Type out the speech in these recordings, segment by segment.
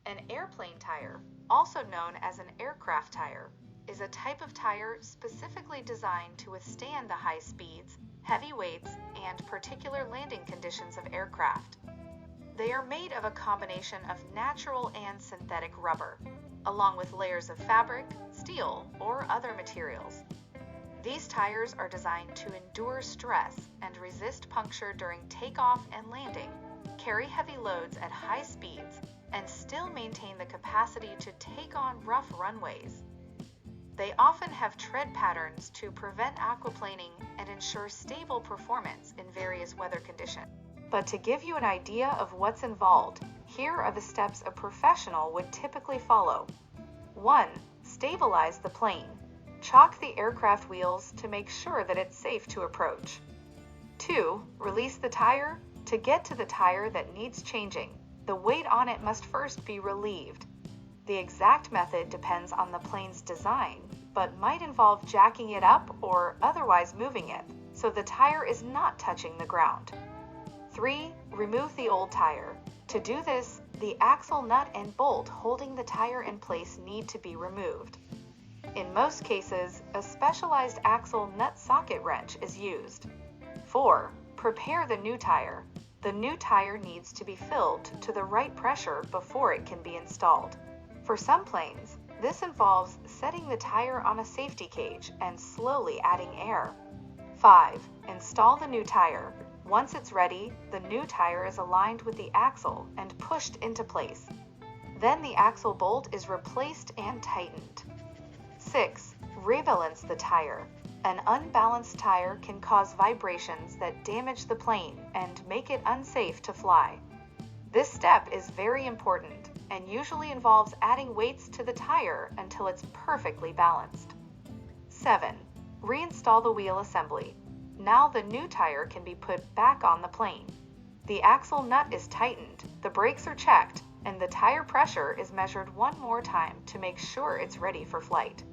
An airplane tire, also known as an aircraft tire, is a type of tire specifically designed to withstand the high speeds, heavy weights, and particular landing conditions of aircraft. They are made of a combination of natural and synthetic rubber, along with layers of fabric, steel, or other materials. These tires are designed to endure stress and resist puncture during takeoff and landing, carry heavy loads at high speeds, and still maintain the capacity to take on rough runways. They often have tread patterns to prevent aquaplaning and ensure stable performance in various weather conditions. But to give you an idea of what's involved, here are the steps a professional would typically follow. 1. Stabilize the plane. Chock the aircraft wheels to make sure that it's safe to approach. 2. Release the tire. To get to the tire that needs changing, the weight on it must first be relieved. The exact method depends on the plane's design, but might involve jacking it up or otherwise moving it, so the tire is not touching the ground. 3. Remove the old tire. To do this, the axle nut and bolt holding the tire in place need to be removed. In most cases, a specialized axle nut socket wrench is used. 4. Prepare the new tire. The new tire needs to be filled to the right pressure before it can be installed. For some planes, this involves setting the tire on a safety cage and slowly adding air. 5. Install the new tire. Once it's ready, the new tire is aligned with the axle and pushed into place. Then the axle bolt is replaced and tightened. 6. Rebalance the tire. An unbalanced tire can cause vibrations that damage the plane and make it unsafe to fly. This step is very important and usually involves adding weights to the tire until it's perfectly balanced. 7. Reinstall the wheel assembly. Now the new tire can be put back on the plane. The axle nut is tightened, the brakes are checked, and the tire pressure is measured one more time to make sure it's ready for flight.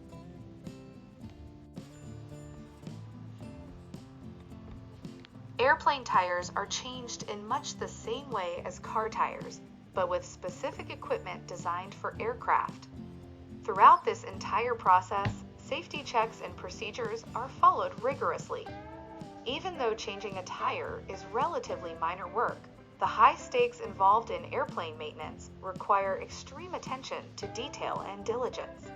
Airplane tires are changed in much the same way as car tires, but with specific equipment designed for aircraft. Throughout this entire process, safety checks and procedures are followed rigorously. Even though changing a tire is relatively minor work, the high stakes involved in airplane maintenance require extreme attention to detail and diligence.